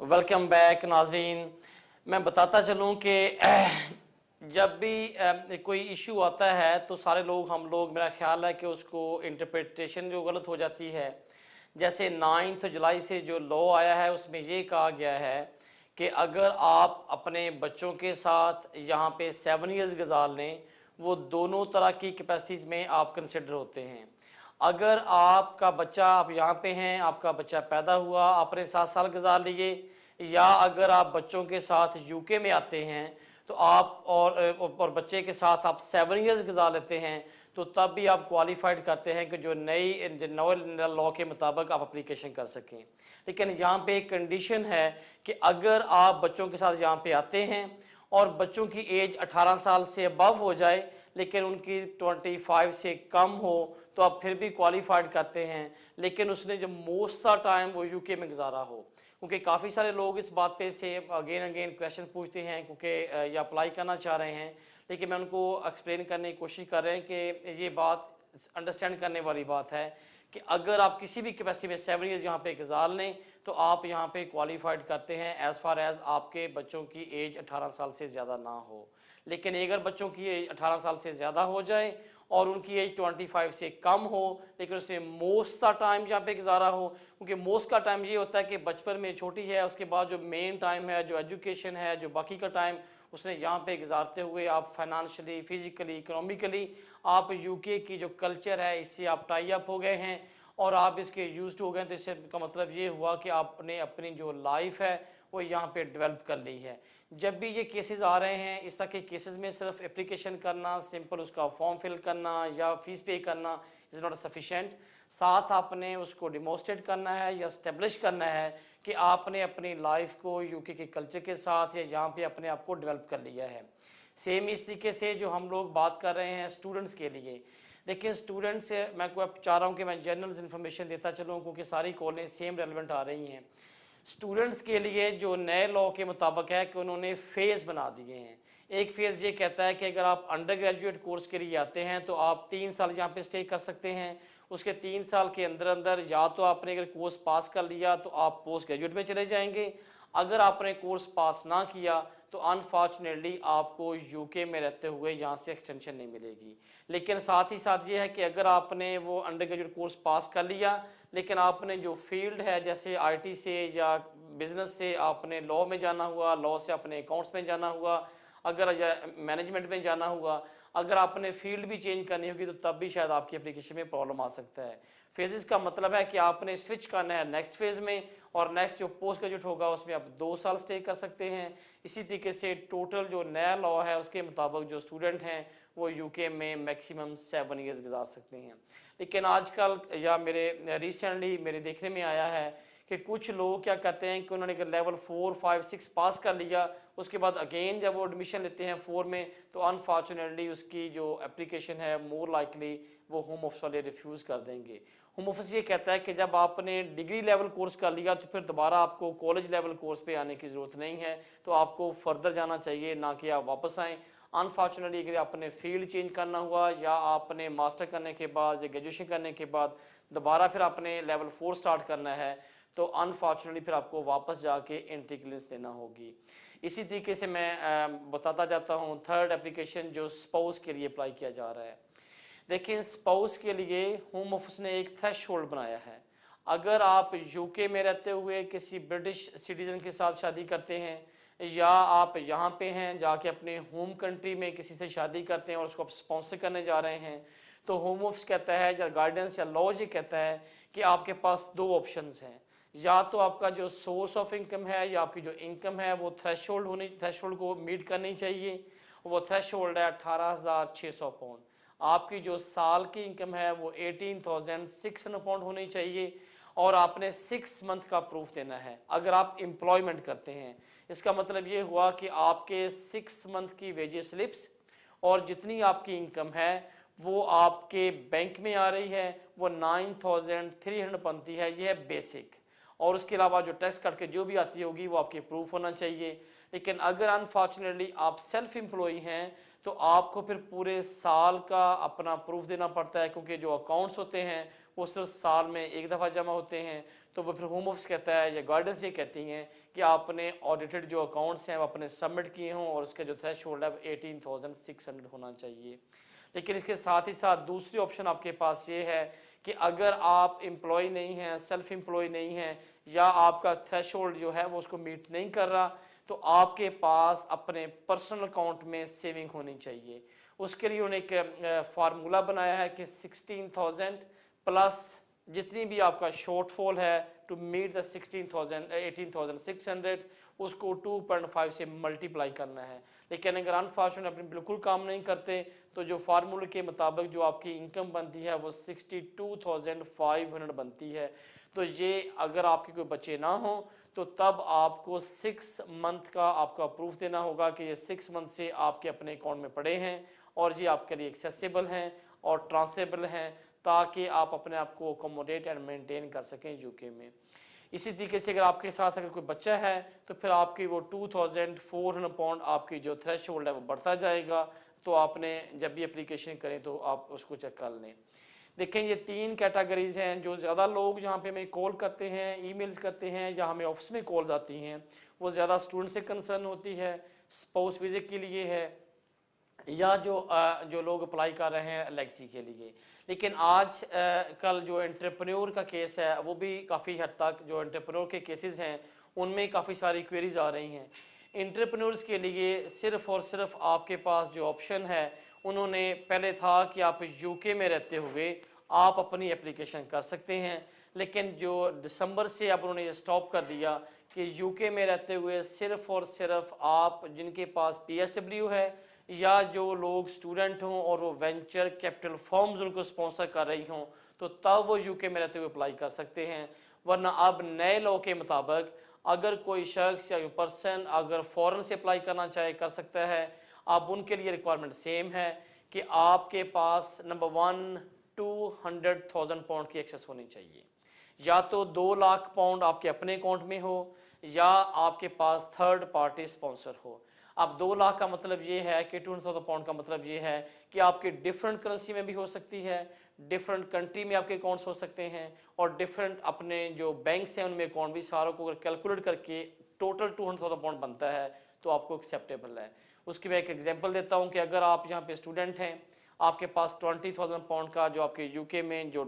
Welcome back नाज़रीन। मैं बताता चलूँ कि जब भी कोई इशू आता है तो सारे लोग हम लोग मेरा ख्याल है कि उसको इंटरप्रिटेशन जो गलत हो जाती है। जैसे 9 जुलाई से जो लॉ आया है उसमें ये कहा गया है कि अगर आप अपने बच्चों के साथ यहाँ पे 7 ईयर्स गुजार लें, वो दोनों तरह की कैपेसिटीज़ में आप कंसिडर होते हैं। अगर आपका बच्चा, आप यहाँ पे हैं, आपका बच्चा पैदा हुआ, आपने 7 साल गुजार लिए, या अगर आप बच्चों के साथ यूके में आते हैं तो आप और बच्चे के साथ आप 7 ईयर्स गुजार लेते हैं, तो तब भी आप क्वालिफाइड करते हैं कि जो नए लॉ के मुताबिक आप अप्लीकेशन कर सकें। लेकिन यहाँ पे एक कंडीशन है कि अगर आप बच्चों के साथ यहाँ पे आते हैं और बच्चों की एज 18 साल से अबव हो जाए लेकिन उनकी 25 से कम हो तो आप फिर भी क्वालिफाइड करते हैं, लेकिन उसने जब मोस्ट ऑफ टाइम वो यूके में गुजारा हो। क्योंकि काफ़ी सारे लोग इस बात पे से अगेन अगेन क्वेश्चन पूछते हैं क्योंकि ये अप्लाई करना चाह रहे हैं, लेकिन मैं उनको एक्सप्लेन करने की कोशिश कर रहे हैं कि ये बात अंडरस्टैंड करने वाली बात है कि अगर आप किसी भी कैपेसिटी में 7 ईयर्स यहाँ पे गुजार लें तो आप यहाँ पे क्वालिफाइड करते हैं एज़ फार एज़ आपके बच्चों की एज 18 साल से ज़्यादा ना हो। लेकिन अगर बच्चों की एज 18 साल से ज़्यादा हो जाए और उनकी एज 25 से कम हो लेकिन उसने मोस्ट का टाइम यहाँ पे गुजारा हो, क्योंकि मोस्ट का टाइम ये होता है कि बचपन में छोटी है, उसके बाद जो मेन टाइम है, जो एजुकेशन है, जो बाकी का टाइम उसने यहाँ पे गुजारते हुए आप फाइनेंशियली, फिजिकली, इकोनॉमिकली आप यूके की जो कल्चर है इससे आप टाई अप हो गए हैं और आप इसके यूज्ड हो गए। तो इससे का मतलब ये हुआ कि आपने अपनी जो लाइफ है वो यहाँ पे डेवलप कर ली है। जब भी ये केसेस आ रहे हैं, इस तरह के केसेस में सिर्फ एप्लीकेशन करना, सिंपल उसका फॉर्म फिल करना या फीस पे करना इज़ नॉट सफिशेंट। साथ आपने उसको डिमॉन्स्ट्रेट करना है या स्टेब्लिश करना है कि आपने अपनी लाइफ को यूके के कल्चर के साथ या यहाँ पे अपने आप को डेवलप कर लिया है। सेम इस तरीके से जो हम लोग बात कर रहे हैं स्टूडेंट्स के लिए, देखिए स्टूडेंट्स मैं को अब चाह रहा हूँ कि मैं जनरल इन्फॉर्मेशन देता चलूँ क्योंकि सारी कॉलेज सेम रेलिवेंट आ रही हैं। स्टूडेंट्स के लिए जो नए लॉ के मुताबिक है कि उन्होंने फ़ेज़ बना दिए हैं। एक फ़ेज़ ये कहता है कि अगर आप अंडर ग्रेजुएट कोर्स के लिए आते हैं तो आप 3 साल यहाँ पे स्टे कर सकते हैं। उसके 3 साल के अंदर अंदर या तो आपने अगर कोर्स पास कर लिया तो आप पोस्ट ग्रेजुएट में चले जाएंगे, अगर आपने कोर्स पास ना किया तो अनफॉर्चुनेटली आपको यूके में रहते हुए यहाँ से एक्सटेंशन नहीं मिलेगी। लेकिन साथ ही साथ ये है कि अगर आपने वो अंडर ग्रेजुएट कोर्स पास कर लिया लेकिन आपने जो फील्ड है जैसे आईटी से या बिजनेस से आपने लॉ में जाना हुआ, लॉ से अपने अकाउंट्स में जाना हुआ, अगर मैनेजमेंट में जाना हुआ, अगर आपने फील्ड भी चेंज करनी होगी तो तब भी शायद आपकी एप्लीकेशन में प्रॉब्लम आ सकता है। फेजेस का मतलब है कि आपने स्विच करना है नेक्स्ट फेज़ में और नेक्स्ट जो पोस्ट ग्रेजुएट होगा उसमें आप 2 साल स्टे कर सकते हैं। इसी तरीके से टोटल जो नया लॉ है उसके मुताबिक जो स्टूडेंट हैं वो यूके में मैक्सिमम 7 ईयर्स गुजार सकते हैं। लेकिन आजकल या मेरे रिसेंटली मेरे देखने में आया है कि कुछ लोग क्या करते हैं कि उन्होंने लेवल 4, 5, 6 पास कर लिया, उसके बाद अगेन जब वो एडमिशन लेते हैं 4 में तो अनफॉर्चुनेटली उसकी जो एप्लीकेशन है मोर लाइकली वो होम ऑफिस वाले रिफ्यूज़ कर देंगे। होम ऑफिस ये कहता है कि जब आपने डिग्री लेवल कोर्स कर लिया तो फिर दोबारा आपको कॉलेज लेवल कोर्स पे आने की ज़रूरत नहीं है, तो आपको फर्दर जाना चाहिए, ना कि आप वापस आएँ। अनफॉर्चुनेटली अगर आपने फील्ड चेंज करना हुआ या आपने मास्टर करने के बाद या ग्रेजुएशन करने के बाद दोबारा फिर आपने लेवल 4 स्टार्ट करना है तो अनफॉर्चुनेटली फिर आपको वापस जाके एंट्री क्लियरेंस लेना होगी। इसी तरीके से मैं बताता जाता हूँ थर्ड एप्लीकेशन जो स्पाउस के लिए अप्लाई किया जा रहा है। देखिए स्पाउस के लिए होम ऑफिस ने एक थ्रेशोल्ड बनाया है। अगर आप यूके में रहते हुए किसी ब्रिटिश सिटीजन के साथ शादी करते हैं या आप यहाँ पे हैं जाके अपने होम कंट्री में किसी से शादी करते हैं और उसको आप स्पॉन्सर करने जा रहे हैं, तो होम ऑफिस कहता है या गाइडेंस या लॉ ये कहता है कि आपके पास 2 ऑप्शंस हैं। या तो आपका जो सोर्स ऑफ इनकम है या आपकी जो इनकम है वो थ्रेशोल्ड को मीट करनी चाहिए। वो थ्रेशोल्ड है 18,600 पाउंड। आपकी जो साल की इनकम है वो 18,600 पाउंड होनी चाहिए और आपने 6 मंथ का प्रूफ देना है अगर आप एम्प्लॉयमेंट करते हैं। इसका मतलब ये हुआ कि आपके 6 मंथ की वेजेस स्लिप्स और जितनी आपकी इनकम है वो आपके बैंक में आ रही है, वो 9,300 बनती है, ये है बेसिक। और उसके अलावा जो टैक्स कट के जो भी आती होगी वो आपके प्रूफ होना चाहिए। लेकिन अगर अनफॉर्चुनेटली आप सेल्फ एम्प्लॉय हैं तो आपको फिर पूरे साल का अपना प्रूफ देना पड़ता है, क्योंकि जो अकाउंट्स होते हैं वो सिर्फ साल में एक दफ़ा जमा होते हैं। तो वो फिर होम ऑफिस कहता है या गाइडेंस ये कहती हैं कि आपने ऑडिटेड जो अकाउंट्स हैं वो अपने सबमिट किए हों और उसका जो थ्रेश होल्ड है वो 18,600 होना चाहिए। लेकिन इसके साथ ही साथ दूसरी ऑप्शन आपके पास ये है कि अगर आप एम्प्लॉय नहीं हैं, सेल्फ एम्प्लॉय नहीं हैं, या आपका थ्रेशोल्ड जो है वो उसको मीट नहीं कर रहा, तो आपके पास अपने पर्सनल अकाउंट में सेविंग होनी चाहिए। उसके लिए उन्होंने एक फार्मूला बनाया है कि 16,000 प्लस जितनी भी आपका शॉर्टफॉल है टू मीट द 18,600 उसको 2.5 से मल्टीप्लाई करना है। लेकिन अगर अनफॉर्चुनेट अपने बिल्कुल काम नहीं करते तो जो फार्मूले के मुताबिक जो आपकी इनकम बनती है वो 62,500 बनती है। तो ये अगर आपके कोई बच्चे ना हो तो तब आपको 6 मंथ का आपका प्रूफ देना होगा कि ये 6 मंथ से आपके अपने अकाउंट में पड़े हैं और ये आपके लिए एक्सेसिबल हैं और ट्रांसफरेबल हैं, ताकि आप अपने आप को अकोमोडेट एंड मेंटेन कर सकें यूके में। इसी तरीके से अगर आपके साथ अगर कोई बच्चा है तो फिर आपकी वो 2,400 पाउंड आपकी जो थ्रेश होल्ड है वो बढ़ता जाएगा। तो आपने जब भी एप्लीकेशन करें तो आप उसको चेक कर लें। देखें ये 3 कैटेगरीज हैं। जो ज़्यादा लोग जहाँ पे हमें कॉल करते हैं, ईमेल्स करते हैं या हमें ऑफिस में कॉल्स आती हैं, वो ज़्यादा स्टूडेंट से कंसर्न होती है, स्पाउस विजिट के लिए है, या जो लोग अप्लाई कर रहे हैं एलेक्सी के लिए। लेकिन आज कल जो एंटरप्रेन्योर का केस है वो भी काफ़ी हद तक जो एंटरप्रेन्योर के केसेस हैं उनमें काफ़ी सारी क्वेरीज आ रही हैं। एंटरप्रेन्योर्स के लिए सिर्फ़ और सिर्फ आपके पास जो ऑप्शन है, उन्होंने पहले था कि आप यूके में रहते हुए आप अपनी एप्लीकेशन कर सकते हैं, लेकिन जो दिसंबर से अब उन्होंने ये स्टॉप कर दिया कि यूके में रहते हुए सिर्फ़ और सिर्फ आप जिनके पास PSW है या जो लोग स्टूडेंट हों और वो वेंचर कैपिटल फर्म्स उनको स्पॉन्सर कर रही हों, तो तब वो यूके में रहते हुए अप्लाई कर सकते हैं। वरना अब नए लॉ के मुताबिक अगर कोई शख्स या पर्सन अगर फ़ॉरेन से अप्लाई करना चाहे कर सकता है। अब उनके लिए रिक्वायरमेंट सेम है कि आपके पास नंबर 1 200,000 पाउंड की एक्सेस होनी चाहिए, या तो 2 लाख पाउंड आपके अपने अकाउंट में हो या आपके पास थर्ड पार्टी स्पॉन्सर हो। अब 2 लाख का मतलब ये है कि 200,000 पाउंड का मतलब ये है कि आपके डिफरेंट करेंसी में भी हो सकती है, डिफरेंट कंट्री में आपके अकाउंट्स हो सकते हैं, और डिफरेंट अपने जो बैंक्स हैं उनमें अकाउंट भी सारों को अगर कैलकुलेट करके टोटल 200,000 पाउंड बनता है तो आपको एक्सेप्टेबल है। उसकी मैं एक एग्जांपल देता हूँ कि अगर आप यहाँ पे स्टूडेंट हैं, आपके पास 20,000 पाउंड का जो आपके यूके में जो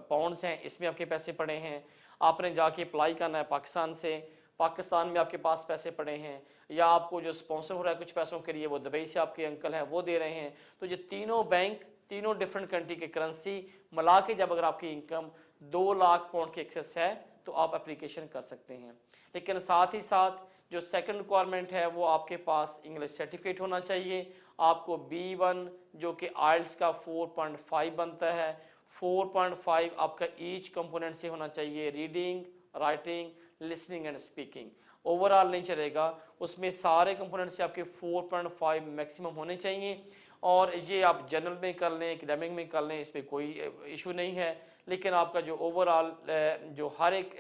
पाउंड्स हैं इसमें आपके पैसे पड़े हैं, आपने जाके अप्लाई करना है पाकिस्तान से, पाकिस्तान में आपके पास पैसे पड़े हैं, या आपको जो स्पॉन्सर हो रहा है कुछ पैसों के लिए वो दुबई से आपके अंकल हैं वो दे रहे हैं, तो ये तीनों बैंक तीनों डिफरेंट कंट्री की करेंसी मिला के जब अगर आपकी इनकम 2 लाख पाउंड की एक्सेस है तो आप एप्लीकेशन कर सकते हैं। लेकिन साथ ही साथ जो सेकंड रिक्वायरमेंट है वो आपके पास इंग्लिश सर्टिफिकेट होना चाहिए। आपको B1 जो कि आइल्स का 4.5 बनता है, 4.5 आपका ईच कंपोनेंट से होना चाहिए, reading, writing, listening and speaking. Overall नहीं चलेगा, उसमें सारे कंपोनेंट से आपके 4.5 मैक्सिमम होने चाहिए। और ये आप जनरल में कर लें, एकेडमिक में कर लें, इस पर कोई इशू नहीं है। लेकिन आपका जो ओवरऑल जो हर एक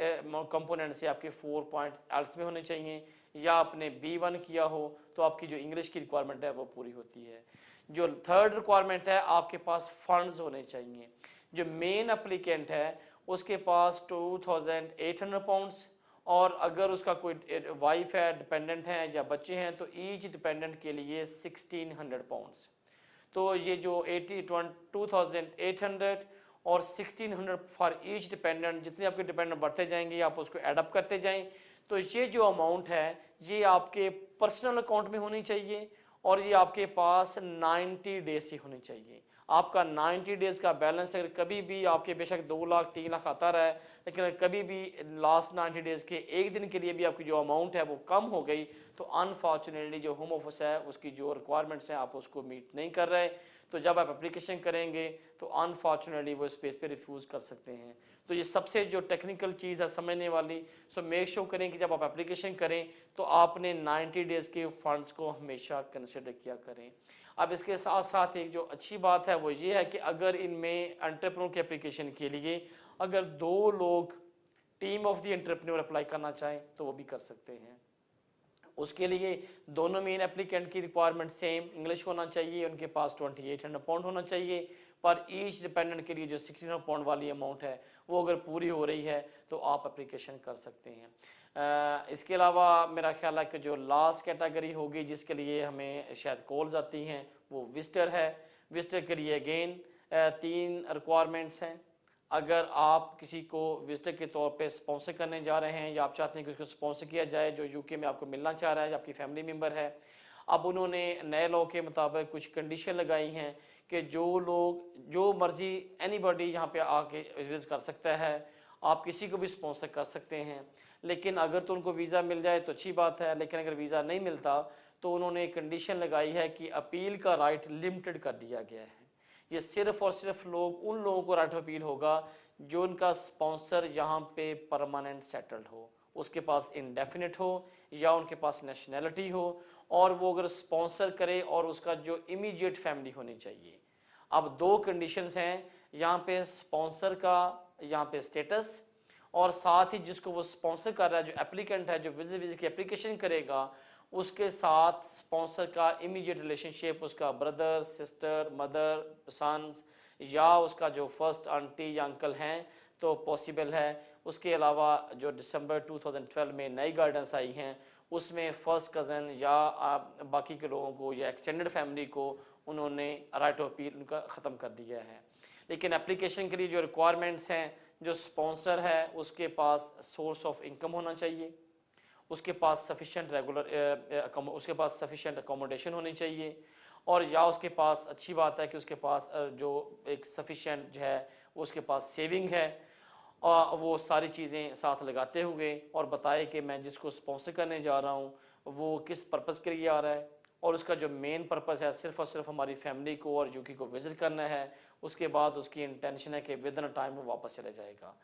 कंपोनेंट से आपके 4 पॉइंट एल्स में होने चाहिए, या आपने B1 किया हो तो आपकी जो इंग्लिश की रिक्वायरमेंट है वो पूरी होती है। जो थर्ड रिक्वायरमेंट है, आपके पास फंड्स होने चाहिए। जो मेन एप्लीकेंट है उसके पास 2,800 पाउंड्स, और अगर उसका कोई वाइफ है, डिपेंडेंट हैं या बच्चे हैं तो ईच डिपेंडेंट के लिए 1,600 पाउंड्स। तो ये जो 2,800 और 1,600 फॉर ईच डिपेंडेंट, जितने आपके डिपेंडेंट बढ़ते जाएंगे आप उसको एडअप करते जाएं, तो ये जो अमाउंट है ये आपके पर्सनल अकाउंट में होनी चाहिए, और ये आपके पास 90 डेज से होनी चाहिए। आपका 90 डेज का बैलेंस अगर कभी भी आपके बेशक 2 लाख 3 लाख आता रहा है, लेकिन अगर कभी भी लास्ट 90 डेज के एक दिन के लिए भी आपकी जो अमाउंट है वो कम हो गई, तो अनफॉर्चुनेटली जो होम ऑफिस है उसकी जो रिक्वायरमेंट्स हैं आप उसको मीट नहीं कर रहे, तो जब आप एप्लीकेशन करेंगे तो अनफॉर्चुनेटली वो स्पेस पे रिफ्यूज़ कर सकते हैं। तो ये सबसे जो टेक्निकल चीज़ है समझने वाली, सो मेक श्योर करें कि जब आप एप्लीकेशन करें तो आपने 90 डेज़ के फंड्स को हमेशा कंसिडर किया करें। अब इसके साथ साथ एक जो अच्छी बात है वो ये है कि अगर इनमें एंटरप्रेन्योर की एप्लीकेशन के लिए अगर 2 लोग team of the entrepreneur apply करना चाहें तो वो भी कर सकते हैं। उसके लिए दोनों मेन एप्लीकेंट की रिक्वायरमेंट सेम इंग्लिश होना चाहिए, उनके पास 2800 पाउंड होना चाहिए, पर ईच डिपेंडेंट के लिए जो 1600 पाउंड वाली अमाउंट है वो अगर पूरी हो रही है तो आप एप्लीकेशन कर सकते हैं। इसके अलावा मेरा ख्याल है कि जो लास्ट कैटेगरी होगी जिसके लिए हमें शायद कॉल्स आती हैं वो विजिटर है। विजिटर के लिए अगेन 3 रिक्वायरमेंट्स हैं। अगर आप किसी को विजिटर के तौर पे स्पॉन्सर करने जा रहे हैं या आप चाहते हैं कि उसको स्पॉन्सर किया जाए जो यूके में आपको मिलना चाह रहा है या आपकी फैमिली मेम्बर है, अब उन्होंने नए लॉ के मुताबिक कुछ कंडीशन लगाई हैं कि जो लोग जो मर्जी एनीबॉडी यहाँ पे आके विजिट कर सकता है, आप किसी को भी स्पॉन्सर कर सकते हैं। लेकिन अगर तो उनको वीज़ा मिल जाए तो अच्छी बात है, लेकिन अगर वीज़ा नहीं मिलता तो उन्होंने कंडीशन लगाई है कि अपील का राइट लिमिटेड कर दिया गया है। ये सिर्फ और सिर्फ उन लोगों को राइट ऑफ अपील होगा जो उनका स्पॉन्सर यहाँ पे परमानेंट सेटल्ड हो, उसके पास इंडेफिनिट हो या उनके पास नेशनैलिटी हो, और वो अगर स्पॉन्सर करे और उसका जो इमीडिएट फैमिली होनी चाहिए। अब 2 कंडीशंस हैं यहाँ पे स्पॉन्सर का, यहाँ पे स्टेटस, और साथ ही जिसको वो स्पॉन्सर कर रहा है जो एप्लीकेंट है जो विजिट की एप्लीकेशन करेगा उसके साथ स्पॉन्सर का इमीडिएट रिलेशनशिप, उसका ब्रदर सिस्टर मदर सन्स या उसका जो फर्स्ट आंटी या अंकल हैं तो पॉसिबल है। उसके अलावा जो दिसंबर 2012 में नई गाइडेंस आई हैं उसमें फर्स्ट कज़न या बाकी के लोगों को या एक्सटेंडेड फैमिली को उन्होंने राइट ऑफ अपील उनका ख़त्म कर दिया है। लेकिन एप्लीकेशन के लिए जो रिक्वायरमेंट्स हैं, जो स्पॉन्सर है उसके पास सोर्स ऑफ इनकम होना चाहिए, उसके पास सफिशेंट उसके पास सफिशेंट अकोमोडेशन होनी चाहिए, और या उसके पास अच्छी बात है कि उसके पास जो एक सफिशेंट जो है वो उसके पास सेविंग है, और वो सारी चीज़ें साथ लगाते हुए और बताए कि मैं जिसको स्पॉन्सर करने जा रहा हूँ वो किस पर्पज़ के लिए आ रहा है और उसका जो मेन पर्पज़ है सिर्फ और सिर्फ हमारी फैमिली को और यूके को विज़िट करना है। उसके बाद उसकी इंटेंशन है कि विद इन टाइम वो वापस चले जाएगा।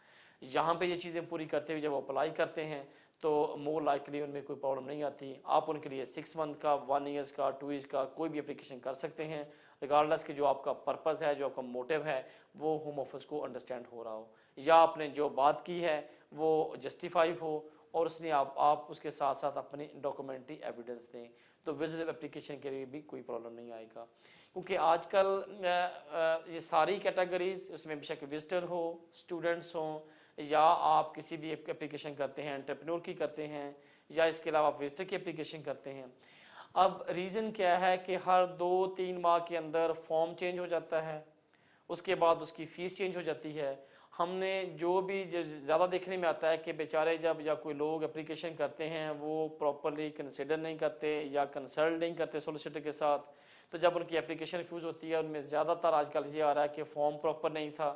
यहाँ पे ये चीज़ें पूरी करते हुए जब वो अप्लाई करते हैं तो मोर लाइकली उनमें कोई प्रॉब्लम नहीं आती। आप उनके लिए 6 मंथ का, 1 ईयर्स का, 2 ईयर्स का कोई भी एप्लीकेशन कर सकते हैं, रिगार्डलेस कि जो आपका पर्पज़ है, जो आपका मोटिव है वो होम ऑफिस को अंडरस्टैंड हो रहा हो या आपने जो बात की है वो जस्टिफाई हो और उसने आप उसके साथ साथ अपनी डॉक्यूमेंट्री एविडेंस दें, तो विजिट एप्लीकेशन के लिए भी कोई प्रॉब्लम नहीं आएगा। क्योंकि आजकल ये सारी कैटेगरीज उसमें बेशक विजिटर हो, स्टूडेंट्स हों या आप किसी भी एप्लीकेशन करते हैं, एंटरप्रेन्योर की करते हैं या इसके अलावा आप विजिटर की एप्लीकेशन करते हैं। अब रीज़न क्या है कि हर 2-3 माह के अंदर फॉर्म चेंज हो जाता है, उसके बाद उसकी फ़ीस चेंज हो जाती है। हमने जो भी ज़्यादा देखने में आता है कि बेचारे जब या कोई लोग एप्लीकेशन करते हैं वो प्रॉपरली कंसिडर नहीं करते या कंसल्ट नहीं करते सोलिसिटर के साथ, तो जब उनकी एप्लीकेशन रिफ्यूज़ होती है उनमें ज़्यादातर आजकल ये आ रहा है कि फॉर्म प्रॉपर नहीं था,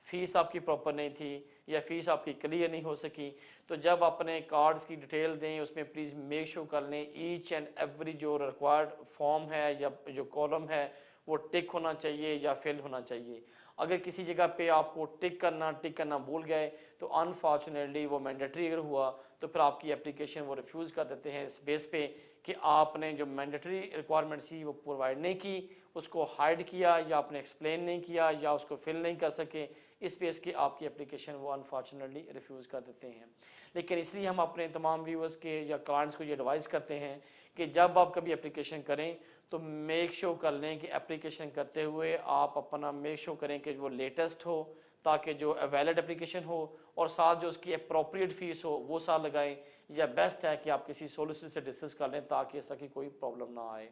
फ़ीस आपकी प्रॉपर नहीं थी या फ़ीस आपकी क्लियर नहीं हो सकी। तो जब अपने कार्ड्स की डिटेल दें उसमें प्लीज़ मेक श्योर कर लें ईच एंड एवरी जो रिक्वायर्ड फॉर्म है या जो कॉलम है वो टिक होना चाहिए या फिल होना चाहिए। अगर किसी जगह पे आपको टिक करना भूल गए तो अनफॉर्चुनेटली वो मैंडेटरी अगर हुआ तो फिर आपकी एप्लीकेशन वो रिफ्यूज़ कर देते हैं इस बेस पे कि आपने जो मैंडेटरी रिक्वायरमेंट थी वो प्रोवाइड नहीं की, उसको हाइड किया या आपने एक्सप्लेन नहीं किया या उसको फिल नहीं कर सके, इस बेस की आपकी एप्लीकेशन वो अनफॉर्चुनेटली रिफ्यूज़ कर देते हैं। लेकिन इसलिए हम अपने तमाम व्यूअर्स के या क्लाइंट्स को ये एडवाइस करते हैं कि जब आप कभी एप्लीकेशन करें तो मेक श्योर कर लें कि एप्लीकेशन करते हुए आप अपना मेक श्योर करें कि वो लेटेस्ट हो ताकि जो वैलिड एप्लीकेशन हो और साथ जो उसकी अप्रोप्रिएट फ़ीस हो वो साथ लगाएं, या बेस्ट है कि आप किसी सोलिसिटर से डिस्कस कर लें ताकि इस तरह की कोई प्रॉब्लम ना आए।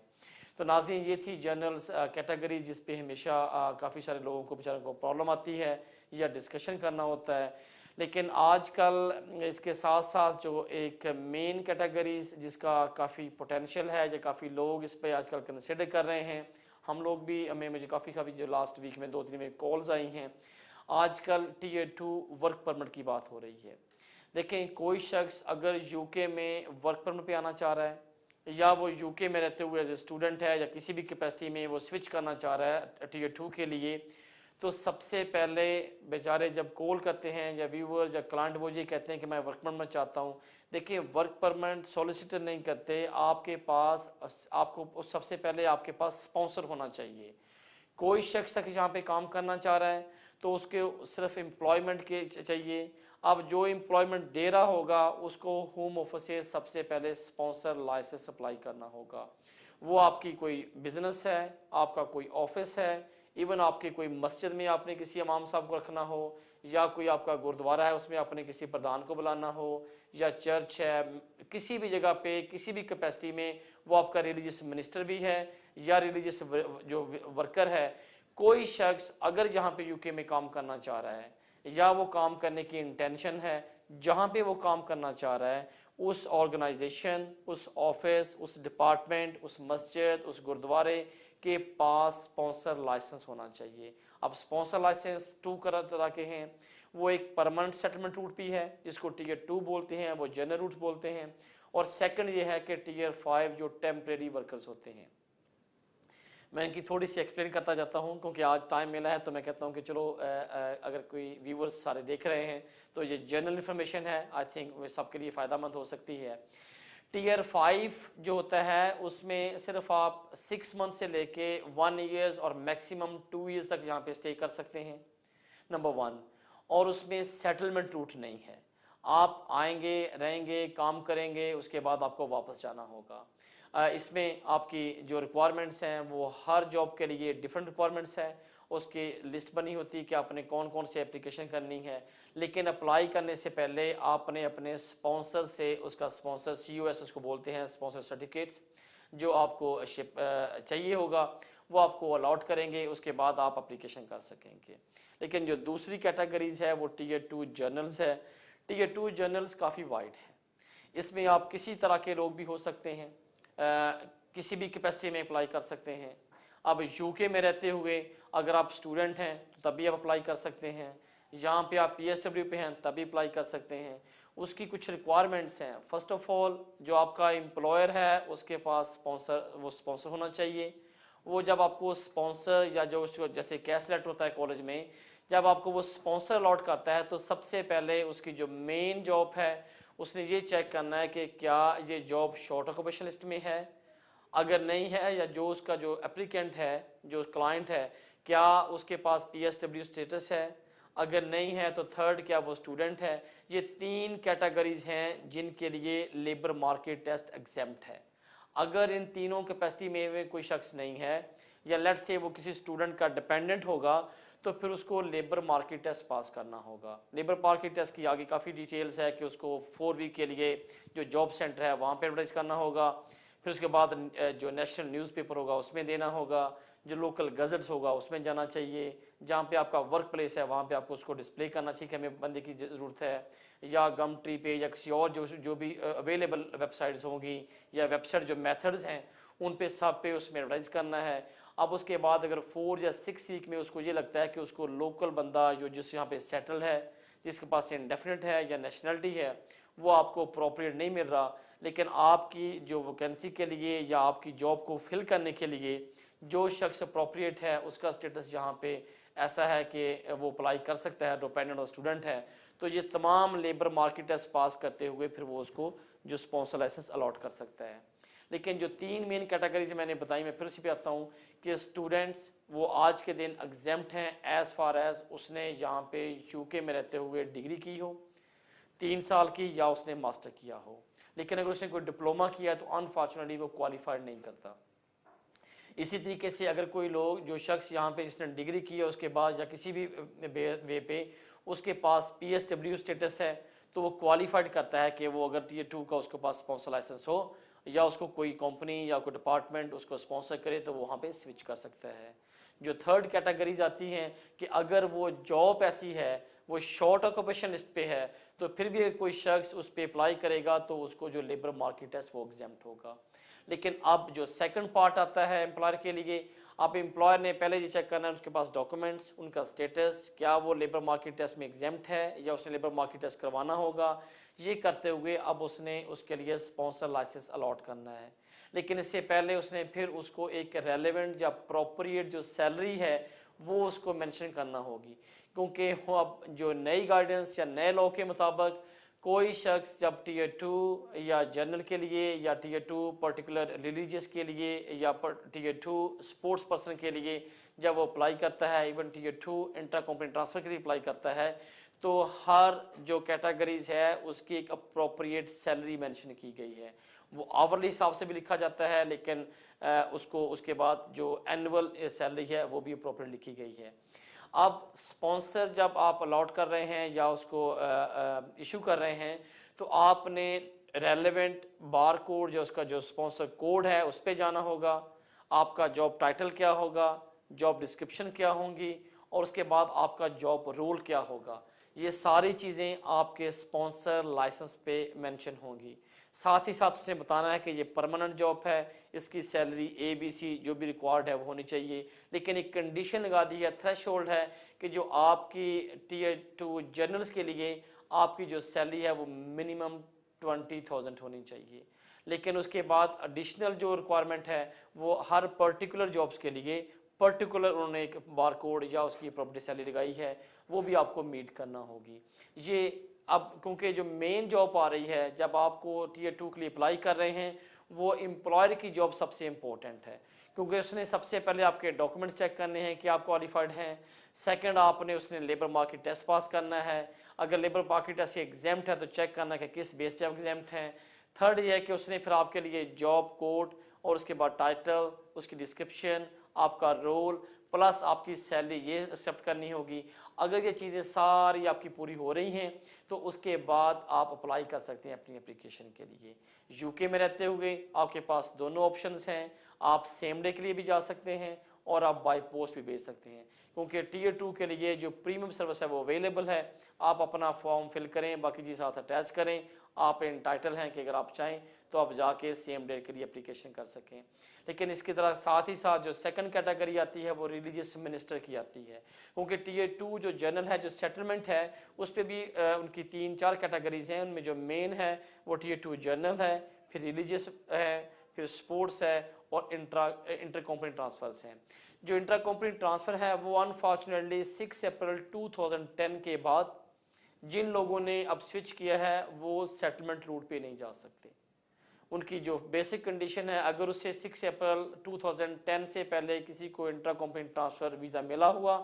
तो नाज़रीन ये थी जनरल कैटेगरी जिस पे हमेशा काफ़ी सारे लोगों को बेचारों को प्रॉब्लम आती है या डिस्कशन करना होता है। लेकिन आजकल इसके साथ साथ जो एक मेन कैटेगरीज जिसका काफ़ी पोटेंशियल है या काफ़ी लोग इस पे आजकल कंसिडर कर रहे हैं, हम लोग भी मुझे काफ़ी जो लास्ट वीक में 2-3 में कॉल्स आई हैं, आजकल Tier 2 वर्क परमिट की बात हो रही है। देखें कोई शख्स अगर यूके में वर्क परमिट पे आना चाह रहा है या वो यूके में रहते हुए एज ए स्टूडेंट है या किसी भी कैपेसिटी में वो स्विच करना चाह रहा है Tier 2 के लिए, तो सबसे पहले बेचारे जब कॉल करते हैं या व्यूअर्स या क्लाइंट वो ये कहते हैं कि मैं वर्क परमिट चाहता हूँ। देखिए वर्क परमिट सॉलिसिटर नहीं करते, आपके पास आपको सबसे पहले आपके पास स्पॉन्सर होना चाहिए। कोई शख्स यहाँ पे काम करना चाह रहा है तो उसके सिर्फ एम्प्लॉयमेंट के चाहिए, अब जो एम्प्लॉयमेंट दे रहा होगा उसको होम ऑफिस से सबसे पहले स्पॉन्सर लाइसेंस अप्लाई करना होगा। वो आपकी कोई बिजनेस है, आपका कोई ऑफिस है, इवन आपके कोई मस्जिद में आपने किसी इमाम साहब को रखना हो, या कोई आपका गुरुद्वारा है उसमें आपने किसी प्रधान को बुलाना हो, या चर्च है, किसी भी जगह पे किसी भी कैपेसिटी में वो आपका रिलीजियस मिनिस्टर भी है या रिलीजियस जो वर्कर है, कोई शख्स अगर यहाँ पे यूके में काम करना चाह रहा है या वो काम करने की इंटेंशन है, जहाँ पे वो काम करना चाह रहा है उस ऑर्गेनाइजेशन, उस ऑफिस, उस डिपार्टमेंट, उस मस्जिद, उस गुरुद्वारे के पास स्पॉन्सर लाइसेंस होना चाहिए। अब स्पॉन्सर लाइसेंस 2 तरह के हैं। वो एक परमानेंट सेटलमेंट रूट भी है जिसको टीयर 2 बोलते हैं, वो जनरल रूट बोलते हैं, और सेकंड ये है कि टीयर 5 जो टेम्परेरी वर्कर्स होते हैं। मैं इनकी थोड़ी सी एक्सप्लेन करता जाता हूँ क्योंकि आज टाइम मिला है, तो मैं कहता हूँ कि चलो अगर कोई व्यूवर्स सारे देख रहे हैं तो ये जनरल इन्फॉर्मेशन है, आई थिंक वो सबके लिए फ़ायदामंद हो सकती है। टीयर 5 जो होता है उसमें सिर्फ आप 6 मंथ से लेके 1 ईयर्स और मैक्सिमम 2 ईयर्स तक यहाँ पे स्टे कर सकते हैं, नंबर 1। और उसमें सेटलमेंट रूट नहीं है, आप आएंगे, रहेंगे, काम करेंगे, उसके बाद आपको वापस जाना होगा। इसमें आपकी जो रिक्वायरमेंट्स हैं वो हर जॉब के लिए डिफरेंट रिक्वायरमेंट्स हैं, उसकी लिस्ट बनी होती है कि आपने कौन कौन सी एप्लीकेशन करनी है, लेकिन अप्लाई करने से पहले आपने अपने स्पॉन्सर से उसका स्पॉन्सर COS उसको बोलते हैं, स्पॉन्सर सर्टिफिकेट्स जो आपको शिप चाहिए होगा वो आपको अलॉट करेंगे, उसके बाद आप अप्लीकेशन कर सकेंगे। लेकिन जो दूसरी कैटेगरीज है वो टीयर 2 जर्नल्स है। टीयर 2 जर्नल्स काफ़ी वाइड है, इसमें आप किसी तरह के लोग भी हो सकते हैं, किसी भी कैपेसिटी में अप्लाई कर सकते हैं। अब यूके में रहते हुए अगर आप स्टूडेंट हैं तो तभी आप अप्लाई कर सकते हैं, यहाँ पे आप PSW पे हैं तभी अप्लाई कर सकते हैं। उसकी कुछ रिक्वायरमेंट्स हैं। फर्स्ट ऑफ ऑल जो आपका एम्प्लॉयर है उसके पास स्पॉन्सर होना चाहिए। वो जब आपको स्पॉन्सर या जो जैसे कैश लेटर होता है कॉलेज में, जब आपको वो स्पॉन्सर अलॉट करता है तो सबसे पहले उसकी जो मेन जॉब है उसने ये चेक करना है कि क्या ये जॉब शॉर्ट ऑक्यूपेशन लिस्ट में है, अगर नहीं है, या जो उसका जो एप्लीकेंट है, जो क्लाइंट है, क्या उसके पास PSW स्टेटस है, अगर नहीं है तो थर्ड क्या वो स्टूडेंट है। ये 3 कैटेगरीज हैं जिनके लिए लेबर मार्केट टेस्ट एग्जेम्प्ट है। अगर इन तीनों कैपेसिटी में कोई शख्स नहीं है, या लेट्स से वो किसी स्टूडेंट का डिपेंडेंट होगा, तो फिर उसको लेबर मार्केट टेस्ट पास करना होगा। लेबर मार्केट टेस्ट की आगे काफ़ी डिटेल्स है कि उसको 4 वीक के लिए जो जॉब सेंटर है वहाँ पे एडवर्टाइज करना होगा, फिर उसके बाद जो नेशनल न्यूज़पेपर होगा उसमें देना होगा, जो लोकल गजट्स होगा उसमें जाना चाहिए, जहाँ पे आपका वर्क प्लेस है वहाँ पे आपको उसको डिस्प्ले करना चाहिए कि हमें बंदे की ज़रूरत है, या गम ट्री पे या किसी और जो भी अवेलेबल वेबसाइट्स होंगी या वेबसाइट जो मेथड्स हैं उन पे सब पे उसमें एडवर्टाइज करना है। अब उसके बाद अगर 4 या 6 वीक में उसको ये लगता है कि उसको लोकल बंदा जो जिस यहाँ पे सेटल है, जिसके पास इंडेफिनिट है या नेशनलिटी है, वो आपको अप्रोप्रिएट नहीं मिल रहा, लेकिन आपकी जो वैकेंसी के लिए या आपकी जॉब को फिल करने के लिए जो शख्स अप्रोप्रिएट है उसका स्टेटस यहाँ पे ऐसा है कि वो अप्लाई कर सकता है, डिपेंडेंट और स्टूडेंट है, तो ये तमाम लेबर मार्केट टेस्ट पास करते हुए फिर वो उसको जो स्पॉन्सर लाइसेंस अलॉट कर सकता है। लेकिन जो 3 मेन कैटेगरीज मैंने बताई, मैं फिर उसी पे आता हूँ कि स्टूडेंट्स वो आज के दिन एग्जेम्प्ट हैं एज फार एज उसने यहाँ पे यूके में रहते हुए डिग्री की हो 3 साल की, या उसने मास्टर किया हो। लेकिन अगर उसने कोई डिप्लोमा किया है तो अनफॉर्चुनेटली वो क्वालिफाइड नहीं करता। इसी तरीके से अगर कोई लोग जो शख्स यहाँ पे जिसने डिग्री की है उसके बाद या किसी भी वे पे उसके पास PSW स्टेटस है तो वो क्वालिफाइड करता है कि वो अगर टीयर 2 का उसके पास स्पॉन्सर लाइसेंस हो या उसको कोई कंपनी या कोई डिपार्टमेंट उसको स्पॉन्सर करे तो वो वहाँ पे स्विच कर सकता है। जो थर्ड कैटेगरीज आती हैं कि अगर वो जॉब ऐसी है वो शॉर्ट ऑक्यूपेशन लिस्ट पे है तो फिर भी कोई शख्स उस पर अप्लाई करेगा तो उसको जो लेबर मार्केट टेस्ट वो एग्जाम्प्ट होगा। लेकिन अब जो सेकंड पार्ट आता है एम्प्लॉयर के लिए, आप एम्प्लॉयर ने पहले ये चेक करना है उसके पास डॉक्यूमेंट्स, उनका स्टेटस, क्या वो लेबर मार्केट टेस्ट में एग्जेम्प्ट है या उसने लेबर मार्केट टेस्ट करवाना होगा। ये करते हुए अब उसने उसके लिए स्पॉन्सर लाइसेंस अलॉट करना है। लेकिन इससे पहले उसने फिर उसको एक रेलेवेंट या अप्रोप्रिएट जो सैलरी है वो उसको मेंशन करना होगी, क्योंकि अब जो नई गाइडेंस या नए लॉ के मुताबिक कोई शख्स जब टीयर 2 या जनरल के लिए या टीयर 2 पर्टिकुलर रिलीजियस के लिए या टीयर 2 स्पोर्ट्स पर्सन के लिए जब वो अप्लाई करता है, even tier 2 inter company transfer के लिए अप्लाई करता है, तो हर जो कैटेगरीज है उसकी एक अप्रोप्रिएट सैलरी मेंशन की गई है। वो आवरली हिसाब से भी लिखा जाता है, लेकिन उसको उसके बाद जो एनुअल सैलरी है वो भी अप्रोप्रिएट लिखी गई है। अब स्पॉन्सर जब आप अलॉट कर रहे हैं या उसको इशू कर रहे हैं, तो आपने रेलेवेंट बार कोड जो उसका जो स्पॉन्सर कोड है उस पर जाना होगा, आपका जॉब टाइटल क्या होगा, जॉब डिस्क्रिप्शन क्या होंगी, और उसके बाद आपका जॉब रोल क्या होगा। ये सारी चीज़ें आपके स्पॉन्सर लाइसेंस पे मेंशन होंगी। साथ ही साथ उसने बताना है कि ये परमानेंट जॉब है, इसकी सैलरी ABC जो भी रिक्वायर्ड है वो होनी चाहिए, लेकिन एक कंडीशन लगा दी है, थ्रेशोल्ड है कि जो आपकी Tier 2 जर्नल्स के लिए आपकी जो सैलरी है वो मिनिमम 20,000 होनी चाहिए। लेकिन उसके बाद एडिशनल जो रिक्वायरमेंट है वो हर पर्टिकुलर जॉब्स के लिए पर्टिकुलर उन्होंने एक बार कोड या उसकी प्रॉपर्टी सैलरी लगाई है, वो भी आपको मीट करना होगी। ये अब क्योंकि जो मेन जॉब आ रही है, जब आपको Tier 2 के लिए अप्लाई कर रहे हैं, वो एम्प्लॉयर की जॉब सबसे इम्पोर्टेंट है, क्योंकि उसने सबसे पहले आपके डॉक्यूमेंट्स चेक करने हैं कि आप क्वालिफाइड हैं। सेकंड, आपने उसने लेबर मार्केट टेस्ट पास करना है, अगर लेबर मार्केट टेस्ट से एग्जाम्प्ट है तो चेक करना है कि किस बेस पे आप एग्जाम्प्ट हैं। थर्ड ये है कि उसने फिर आपके लिए जॉब कोड और उसके बाद टाइटल, उसकी डिस्क्रिप्शन, आपका रोल प्लस आपकी सैलरी ये एक्सेप्ट करनी होगी। अगर ये चीज़ें सारी आपकी पूरी हो रही हैं तो उसके बाद आप अप्लाई कर सकते हैं अपनी एप्लीकेशन के लिए। यूके में रहते हुए आपके पास दोनों ऑप्शंस हैं, आप सेम डे के लिए भी जा सकते हैं और आप बाय पोस्ट भी भेज सकते हैं, क्योंकि Tier 2 के लिए जो प्रीमियम सर्विस है वो अवेलेबल है। आप अपना फॉर्म फिल करें, बाकी चीज़ साथ अटैच करें, आप एंटाइटल हैं कि अगर आप चाहें तो आप जाके सेम डे के लिए एप्लीकेशन कर सकें। लेकिन इसकी तरह साथ ही साथ जो सेकंड कैटेगरी आती है वो रिलीजियस मिनिस्टर की आती है, क्योंकि Tier 2 जो जनरल है, जो सेटलमेंट है, उस पर भी उनकी 3-4 कैटेगरीज हैं। उनमें जो मेन है वो Tier 2 जनरल है, फिर रिलीजियस है, फिर स्पोर्ट्स है और इंटर कंपनी ट्रांसफर्स हैं। जो इंटर कंपनी ट्रांसफ़र है वो अनफॉर्चुनेटली 6 अप्रैल 2010 के बाद जिन लोगों ने अब स्विच किया है वो सेटलमेंट रूट पे नहीं जा सकते। उनकी जो बेसिक कंडीशन है, अगर उससे 6 अप्रैल 2010 से पहले किसी को इंटर कंपनी ट्रांसफ़र वीज़ा मिला हुआ,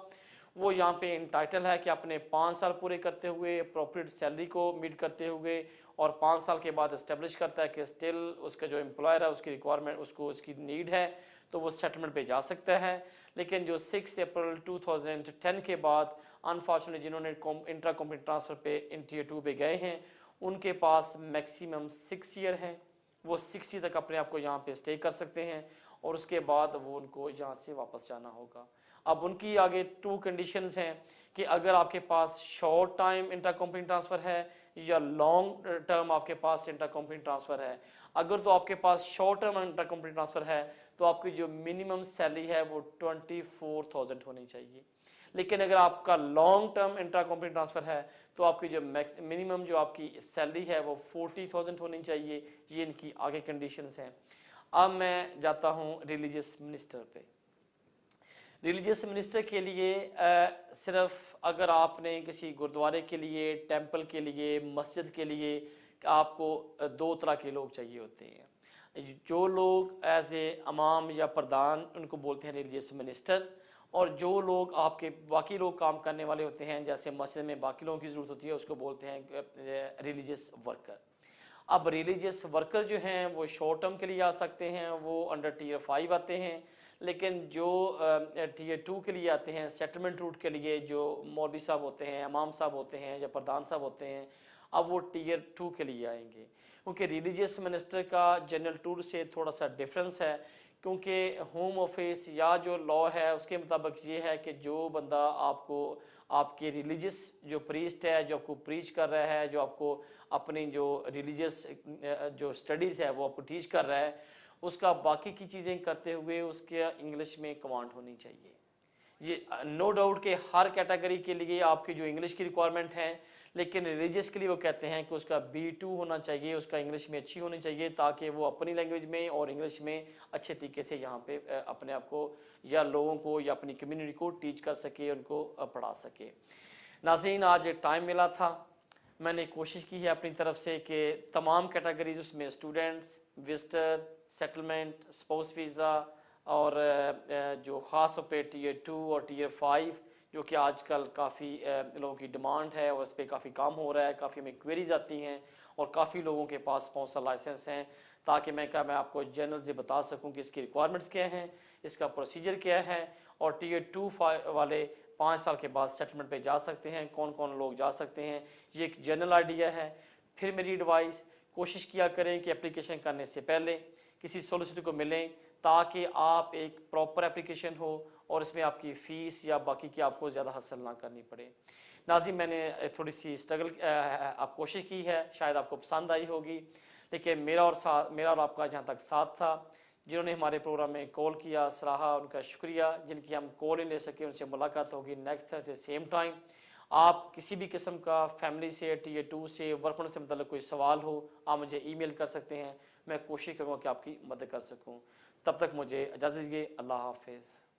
वो यहाँ पे इंटाइटल है कि अपने 5 साल पूरे करते हुए, अप्रोप्रिएट सैलरी को मीट करते हुए, और 5 साल के बाद इस्टेब्लिश करता है कि स्टिल उसका जो एम्प्लॉयर है उसकी रिक्वायरमेंट, उसको उसकी नीड है, तो वो सेटलमेंट पे जा सकता है। लेकिन जो 6 अप्रैल 2010 के बाद अनफॉर्चुनेटली जिन्होंने इंट्रा कंपनी ट्रांसफ़र पे Tier 2 पे गए हैं, उनके पास मैक्सिमम 6 ईयर हैं, वो 60 तक अपने आप को यहाँ पे स्टे कर सकते हैं और उसके बाद वो उनको यहाँ से वापस जाना होगा। अब उनकी आगे 2 कंडीशंस हैं कि अगर आपके पास short time inter company transfer है या लॉन्ग टर्म आपके पास इंटर कंपनी ट्रांसफ़र है। अगर तो आपके पास short term inter company transfer है तो आपकी जो मिनिमम सैलरी है वो 24,000 होनी चाहिए। लेकिन अगर आपका long term intra company transfer है तो आपकी जो मिनिमम जो आपकी सैलरी है वो 40,000 होनी चाहिए। ये इनकी आगे कंडीशंस हैं। अब मैं जाता हूँ रिलीजियस मिनिस्टर पे। रिलीजियस मिनिस्टर के लिए सिर्फ अगर आपने किसी गुरुद्वारे के लिए, टेंपल के लिए, मस्जिद के लिए, आपको 2 तरह के लोग चाहिए होते हैं। जो लोग एज ए इमाम या प्रधान, उनको बोलते हैं रिलीजियस मिनिस्टर, और जो लोग आपके बाकी लोग काम करने वाले होते हैं, जैसे मस्जिद में बाकी लोगों की ज़रूरत होती है, उसको बोलते हैं रिलीजियस वर्कर। अब रिलीजियस वर्कर जो हैं वो शॉर्ट टर्म के लिए आ सकते हैं, वो अंडर Tier 5 आते हैं। लेकिन जो Tier 2 के लिए आते हैं, सेटलमेंट रूट के लिए, जो मौलवी साहब होते हैं, इमाम साहब होते हैं या प्रधान साहब होते हैं, अब वो Tier 2 के लिए आएंगे। क्योंकि रिलीजियस मिनिस्टर का जनरल टूर से थोड़ा सा डिफरेंस है, क्योंकि होम ऑफिस या जो लॉ है उसके मुताबिक ये है कि जो बंदा आपको आपके रिलीजियस जो प्रीस्ट है, जो आपको प्रीच कर रहा है, जो आपको अपनी जो रिलीजियस जो स्टडीज़ है वो आपको टीच कर रहा है, उसका बाकी की चीज़ें करते हुए उसके इंग्लिश में कमांड होनी चाहिए। ये नो डाउट कि हर कैटेगरी के लिए आपकी जो इंग्लिश की रिक्वायरमेंट है, लेकिन रिलीजियस के लिए वो कहते हैं कि उसका B2 होना चाहिए, उसका इंग्लिश में अच्छी होनी चाहिए, ताकि वो अपनी लैंग्वेज में और इंग्लिश में अच्छे तरीके से यहाँ पे अपने आप को या लोगों को या अपनी कम्युनिटी को टीच कर सके, उनको पढ़ा सके। नाज़रीन, आज टाइम मिला था, मैंने कोशिश की है अपनी तरफ से कि तमाम कैटेगरीज, उसमें students, visitor, settlement, spouse visa और जो ख़ास तौर पे Tier 2 और Tier 5 जो कि आजकल काफ़ी लोगों की डिमांड है और इस पर काफ़ी काम हो रहा है, काफ़ी हमें क्वेरीज आती हैं और काफ़ी लोगों के पास स्पॉन्सर लाइसेंस हैं, ताकि मैं आपको जनरल से बता सकूं कि इसकी रिक्वायरमेंट्स क्या हैं, इसका प्रोसीजर क्या है, और टीयर 2 वाले 5 साल के बाद सेटलमेंट पे जा सकते हैं, कौन कौन लोग जा सकते हैं। ये एक जनरल आइडिया है। फिर मेरी एडवाइस, कोशिश किया करें कि एप्लीकेशन करने से पहले किसी सोलिसिटर को मिलें, ताकि आप एक प्रॉपर एप्लीकेशन हो और इसमें आपकी फ़ीस या बाकी की आपको ज़्यादा हासिल ना करनी पड़े। नाज़िम, मैंने थोड़ी सी स्ट्रगल आप कोशिश की है, शायद आपको पसंद आई होगी, लेकिन मेरा और आपका जहाँ तक साथ था, जिन्होंने हमारे प्रोग्राम में कॉल किया सराहा, उनका शुक्रिया। जिनकी हम कॉल नहीं ले सके उनसे मुलाकात होगी नेक्स्ट थर्सडे सेम टाइम। आप किसी भी किस्म का फैमिली से, टीयर 2 से, वर्क परमिट से मतलब कोई सवाल हो, आप मुझे ईमेल कर सकते हैं। मैं कोशिश करूँगा कि आपकी मदद कर सकूँ। तब तक मुझे इजाज़त दीजिए। अल्लाह हाफिज़।